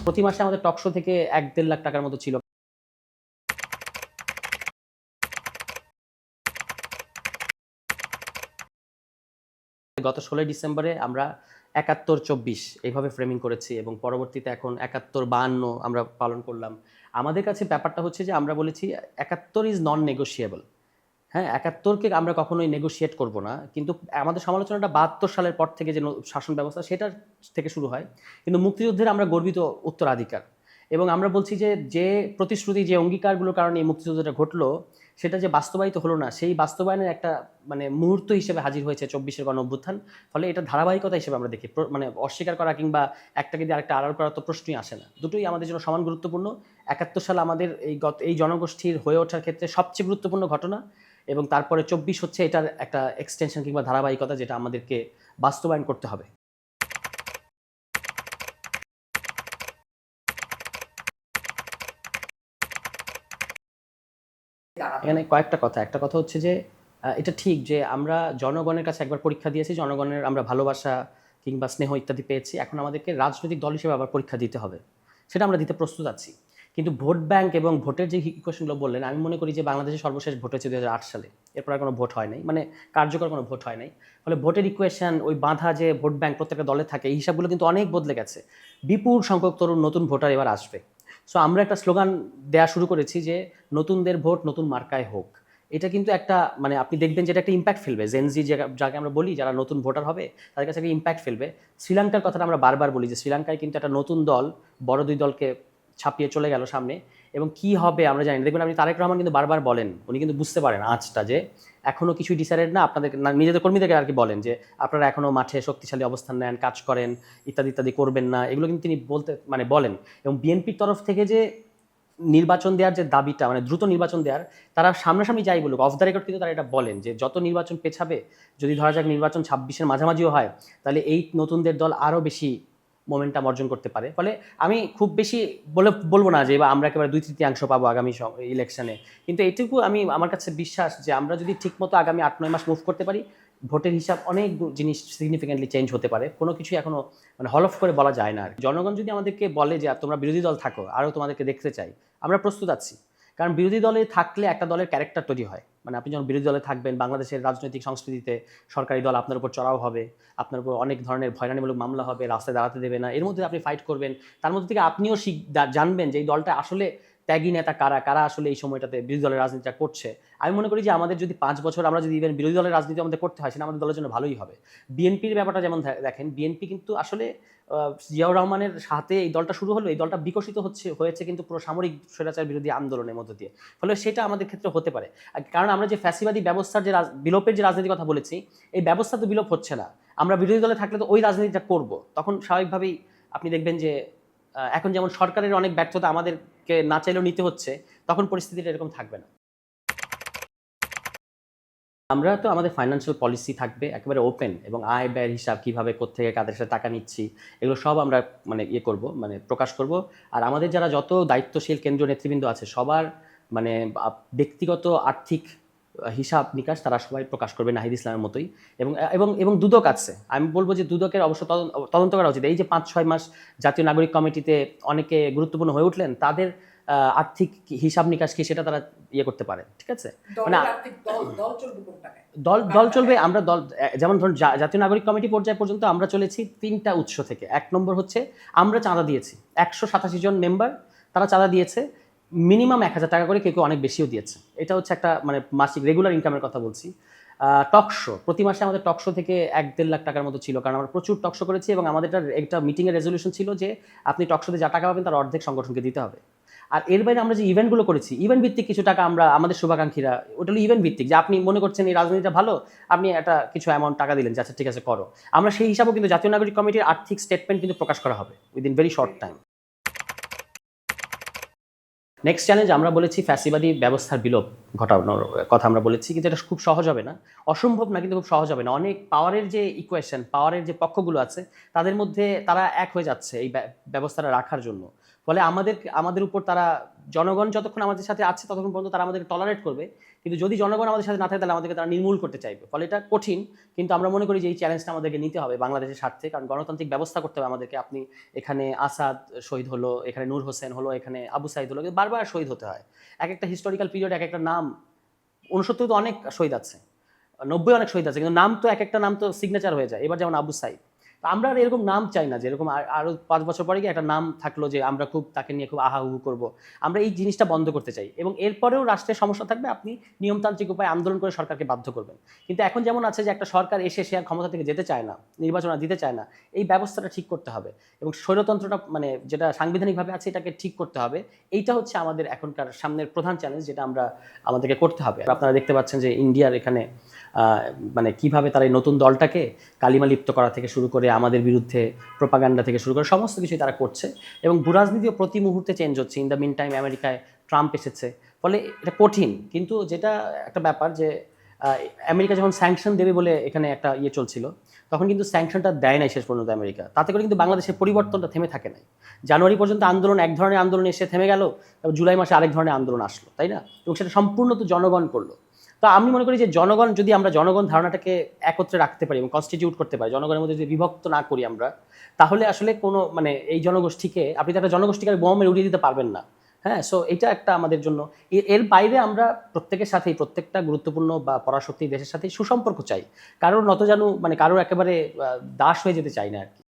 প্রতি মাসে আমাদের টকশো থেকে ১-১.৫ লাখ টাকার মতো ছিল। গত ১৬ ডিসেম্বরে আমরা ৭১-২৪ এইভাবে ফ্রেমিং করেছি এবং পরবর্তীতে এখন ৭১-৫২ আমরা পালন করলাম। আমাদের কাছে ব্যাপারটা হচ্ছে যে আমরা বলেছি ৭১ ইজ নন নেগোশিয়েবল। হ্যাঁ, ৭১কে আমরা কখনোই নেগোশিয়েট করব না। কিন্তু আমাদের সমালোচনাটা ৭২ সালের পর থেকে যে শাসন ব্যবস্থা সেটার থেকে শুরু হয়। কিন্তু মুক্তিযুদ্ধের আমরা গর্বিত উত্তরাধিকার। এবং আমরা বলছি যে প্রতিশ্রুতি, যে অঙ্গীকারগুলোর কারণে এই মুক্তিযুদ্ধটা ঘটলো, সেটা যে বাস্তবায়িত হলো না, সেই বাস্তবায়নের একটা মুহূর্ত হিসেবে হাজির হয়েছে ২৪-এর গণঅভ্যুত্থান। ফলে এটা ধারাবাহিকতা হিসেবে আমরা দেখি। অস্বীকার করা কিংবা একটাকে দিয়ে আরেকটা আড়াল করার তো প্রশ্নই আসে না। দুটোই আমাদের জন্য সমান গুরুত্বপূর্ণ। ৭১ সাল আমাদের এই জনগোষ্ঠীর হয়ে ওঠার ক্ষেত্রে সবচেয়ে গুরুত্বপূর্ণ ঘটনা এবং তারপরে ২৪ হচ্ছে এটার একটা এক্সটেনশন কিংবা ধারাবাহিকতা, যেটা আমাদেরকে বাস্তবায়ন করতে হবে। এখানে কয়েকটা কথা। একটা কথা হচ্ছে যে এটা ঠিক যে আমরা জনগণের কাছে একবার পরীক্ষা দিয়েছি, জনগণের আমরা ভালোবাসা কিংবা স্নেহ ইত্যাদি পেয়েছি। এখন আমাদেরকে রাজনৈতিক দল হিসেবে আবার পরীক্ষা দিতে হবে। সেটা আমরা দিতে প্রস্তুত আছি। কিন্তু ভোট ব্যাংক এবং ভোটের যে ইকুয়েশনগুলো বললেন, আমি মনে করি যে বাংলাদেশে সর্বশেষ ভোট হয়েছে ২০০৮ সালে। এরপর আর কোনো ভোট হয় নাই, কার্যকর কোনো ভোট হয় নাই। ফলে ভোটের ইকুয়েশন, ওই বাঁধা যে ভোট ব্যাংক প্রত্যেকটা দলে থাকে, এই হিসাবগুলো কিন্তু অনেক বদলে গেছে। বিপুল সংখ্যক তরুণ নতুন ভোটার এবার আসবে। সো আমরা একটা স্লোগান দেওয়া শুরু করেছি যে নতুনদের ভোট নতুন মার্কায় হোক। এটা কিন্তু একটা আপনি দেখবেন যে এটা একটা ইম্প্যাক্ট ফেলবে। জেনজি যাকে আমরা বলি, যারা নতুন ভোটার হবে, তাদের কাছে একটা ইম্প্যাক্ট ফেলবে। শ্রীলঙ্কার কথাটা আমরা বারবার বলি যে শ্রীলঙ্কায় কিন্তু একটা নতুন দল বড় দুই দলকে ছাপিয়ে চলে গেল সামনে, এবং কি হবে আমরা জানি না। দেখবেন আপনি তারেক রহমান কিন্তু বারবার বলেন, উনি কিন্তু বুঝতে পারেন আজটা যে এখনও কিছুই ডিসাইডেড না। আপনাদের নিজেদের কর্মীদেরকে আর কি বলেন যে আপনারা এখনও মাঠে শক্তিশালী অবস্থান নেন, কাজ করেন, ইত্যাদি ইত্যাদি করবেন না। এগুলো কিন্তু তিনি বলেন। এবং বিএনপির তরফ থেকে যে নির্বাচন দেওয়ার যে দাবিটা, দ্রুত নির্বাচন দেওয়ার, তারা সামনাসামনি যাই বলুক, অফ দ্য রেকর্ড কিন্তু তারা এটা বলেন যে যত নির্বাচন পেছাবে, যদি ধরা যাক নির্বাচন ২৬-এর মাঝামাঝিও হয়, তাহলে এই নতুনদের দল আরও বেশি মোমেন্টাম অর্জন করতে পারে। ফলে আমি খুব বেশি বলবো না যে আমরা একেবারে ২/৩ পাবো আগামী ইলেকশনে, কিন্তু এইটুকু আমার কাছে বিশ্বাস যে আমরা যদি ঠিকমতো আগামী ৮-৯ মাস মুভ করতে পারি, ভোটের হিসাব অনেক জিনিস সিগনিফিকেন্টলি চেঞ্জ হতে পারে। কোনো কিছু এখনো হলফ করে বলা যায় না। জনগণ যদি আমাদেরকে বলে যে তোমরা বিরোধী দল থাকো, আরও তোমাদেরকে দেখতে চাই, আমরা প্রস্তুত আছি। কারণ বিরোধী দলে থাকলে একটা দলের ক্যারেক্টার তৈরি হয়। আপনি যখন বিরোধী দলে থাকবেন, বাংলাদেশের রাজনৈতিক সংস্কৃতিতে সরকারি দল আপনার উপর চড়াও হবে, আপনার উপর অনেক ধরনের হয়রানিমূলক মামলা হবে, রাস্তায় দাঁড়াতে দেবে না, এর মধ্যে আপনি ফাইট করবেন। তার মধ্যে থেকে আপনিও জানবেন যে এই দলটা আসলে ত্যাগী নেতা কারা আসলে এই সময়টাতে বিরোধী দলের রাজনীতিটা করছে। আমি মনে করি যে আমাদের যদি ৫ বছর আমরা যদি ইভেন বিরোধী দলের রাজনীতি আমাদের করতে হয়, সেটা আমাদের দলের জন্য ভালোই হবে। বিএনপির ব্যাপারটা যেমন দেখেন, বিএনপি কিন্তু আসলে জিয়াউর রহমানের সাথে এই দলটা শুরু হলো, এই দলটা বিকশিত হয়েছে কিন্তু পুরো সামরিক স্বৈরাচার বিরোধী আন্দোলনের মধ্য দিয়ে। ফলে সেটা আমাদের ক্ষেত্রে হতে পারে। কারণ আমরা যে ফ্যাসিবাদী ব্যবস্থার যে বিলোপের যে রাজনীতির কথা বলেছি, এই ব্যবস্থা তো বিলোপ হচ্ছে না। আমরা বিরোধী দলে থাকলে তো ওই রাজনীতিটা করব। তখন স্বাভাবিকভাবেই আপনি দেখবেন যে এখন যেমন সরকারের অনেক ব্যর্থতা আমাদেরকে না চাইলেও নিতে হচ্ছে, তখন পরিস্থিতিটা এরকম থাকবে না। আমরা তো আমাদের ফাইন্যান্সিয়াল পলিসি থাকবে একেবারে ওপেন, এবং আয় ব্যয়ের হিসাব কীভাবে কোত্থেকে কাদের সাথে টাকা নিচ্ছি, এগুলো সব আমরা করব, প্রকাশ করব। আর আমাদের যারা যত দায়িত্বশীল কেন্দ্রীয় নেতৃবৃন্দ আছে, সবার ব্যক্তিগত আর্থিক হিসাব নিকাশ তারা সবাই প্রকাশ করবে নাহিদ ইসলামের মতোই। এবং এবং এবং দুদক আছে, আমি বলবো যে দুদকের অবশ্য তদন্ত করা উচিত। এই যে ৫-৬ মাস জাতীয় নাগরিক কমিটিতে অনেকে গুরুত্বপূর্ণ হয়ে উঠলেন, তাদের আর্থিক হিসাব নিকাশ কি সেটা তারা করতে পারে। ঠিক আছে, দল চলবে। আমরা দল যেমন ধরুন জাতীয় নাগরিক কমিটি পর্যায় পর্যন্ত আমরা চলেছি ৩টা উৎস থেকে। ১ নম্বর হচ্ছে আমরা চাঁদা দিয়েছি, ১৮৭ জন মেম্বার তারা চাঁদা দিয়েছে, মিনিমাম ১,০০০ টাকা করে, কেউ অনেক বেশিও দিয়েছে। এটা হচ্ছে একটা মাসিক রেগুলার ইনকামের কথা বলছি। টকশো, প্রতি মাসে আমাদের টকশো থেকে ১-১.৫ লাখ টাকার মতো ছিল, কারণ আমরা প্রচুর টকশো করেছি এবং আমাদের একটা মিটিংয়ের রেজলিউশন ছিল যে আপনি টকশোতে যা টাকা পাবেন তার অর্ধেক সংগঠনকে দিতে হবে। আর এর বাইরে আমরা যে ইভেন্টগুলো করেছি, ইভেন্ট ভিত্তিক কিছু টাকা আমরা আমাদের শুভাকাঙ্ক্ষীরা, ওটা হলো ইভেন্ট ভিত্তিক, যে আপনি মনে করছেন এই রাজনীতিটা ভালো, আপনি একটা কিছু অ্যামাউন্ট টাকা দিলেন, আচ্ছা ঠিক আছে করো। আমরা সেই হিসাবেও কিন্তু জাতীয় নাগরিক কমিটির আর্থিক স্টেটমেন্ট কিন্তু প্রকাশ করা হবে within very short time. Next challenge আমরা বলেছি ফ্যাসিবাদী ব্যবস্থার বিলোপ ঘটানোর কথা আমরা বলেছি, কিন্তু এটা খুব সহজ হবে না, অসম্ভব না, কিন্তু খুব সহজ হবে না। অনেক পাওয়ারের যে ইকুয়েশন, পাওয়ারের যে পক্ষগুলো আছে, তাদের মধ্যে তারা এক হয়ে যাচ্ছে এই ব্যবস্থাটা রাখার জন্য। ফলে আমাদের আমাদের উপর তারা, জনগণ যতক্ষণ আমাদের সাথে আছে ততক্ষণ পর্যন্ত তারা আমাদেরকে টলারেট করবে, কিন্তু যদি জনগণ আমাদের সাথে না থাকে তাহলে আমাদেরকে তারা নির্মূল করতে চাইবে। ফলে এটা কঠিন, কিন্তু আমরা মনে করি যে এই চ্যালেঞ্জটা আমাদেরকে নিতে হবে বাংলাদেশের স্বার্থে, কারণ গণতান্ত্রিক ব্যবস্থা করতে হবে আমাদেরকে। আপনি এখানে আসাদ শহীদ হলো, এখানে নূর হোসেন হলো, এখানে আবু সাইদ হলো, কিন্তু বারবার শহীদ হতে হয়। এক একটা হিস্টোরিক্যাল পিরিয়ড এক একটা নাম, 69 তো অনেক শহীদ আছে, 90 অনেক শহীদ আছে, কিন্তু নাম তো এক একটা নাম তো সিগনেচার হয়ে যায়। এবার যেমন আবু সাইদ, তো আমরা আর এরকম নাম চাই না যে এরকম আরো 5 বছর পরে গিয়ে একটা নাম থাকলো যে আমরা খুব তাকে নিয়ে খুব আহা হু করবো। আমরা এই জিনিসটা বন্ধ করতে চাই, এবং এরপরেও রাষ্ট্রের সমস্যা থাকবে, আপনি নিয়মতান্ত্রিক উপায়ে আন্দোলন করে সরকারকে বাধ্য করবেন। কিন্তু এখন যেমন আছে যে একটা সরকার এসে সে আর ক্ষমতা থেকে যেতে চায় না, নির্বাচন আর দিতে চায় না, এই ব্যবস্থাটা ঠিক করতে হবে, এবং স্বৈরতন্ত্রটা মানে যেটা সাংবিধানিকভাবে আছে এটাকে ঠিক করতে হবে। এইটা হচ্ছে আমাদের এখনকার সামনের প্রধান চ্যালেঞ্জ, যেটা আমাদেরকে করতে হবে। আপনারা দেখতে পাচ্ছেন যে ইন্ডিয়ার এখানে মানে কিভাবে তারা এই নতুন দলটাকে কালিমা লিপ্ত করা থেকে শুরু করে আমাদের বিরুদ্ধে প্রোপাগান্ডা থেকে শুরু করে সমস্ত কিছুই তারা করছে, এবং ভূরাজনীতিও প্রতি মুহূর্তে চেঞ্জ হচ্ছে। ইন দ্য মিন টাইম আমেরিকায় ট্রাম্প এসেছে, ফলে এটা কঠিন। কিন্তু যেটা একটা ব্যাপার যে আমেরিকা যখন স্যাংশন দেবে বলে এখানে একটা ইয়ে চলছিল, তখন কিন্তু স্যাংশনটা দেয় নাই শেষ পর্যন্ত আমেরিকা। তাতে করে কিন্তু বাংলাদেশের পরিবর্তনটা থেমে থাকে নাই। জানুয়ারি পর্যন্ত আন্দোলন, এক ধরনের আন্দোলন এসে থেমে গেল, এবং জুলাই মাসে আরেক ধরনের আন্দোলন আসলো, তাই না? এবং সেটা সম্পূর্ণ তো জনগণ করলো। তো আমি মনে করি যে জনগণ, যদি আমরা জনগণ ধারণাটাকে একত্রে রাখতে পারি এবং কনস্টিটিউট করতে পারি, জনগণের মধ্যে যদি বিভক্ত না করি আমরা, তাহলে আসলে কোনো মানে এই জনগোষ্ঠীকে আপনি তো একটা জনগোষ্ঠীকে বোমা মেরে উড়িয়ে দিতে পারবেন না। হ্যাঁ, সো এটা একটা আমাদের জন্য, এর বাইরে আমরা প্রত্যেকের সাথেই, প্রত্যেকটা গুরুত্বপূর্ণ বা পরাশক্তি দেশের সাথেই সুসম্পর্ক চাই। কারোর নতজানু মানে কারোর একেবারে দাস হয়ে যেতে চাই না আর কি।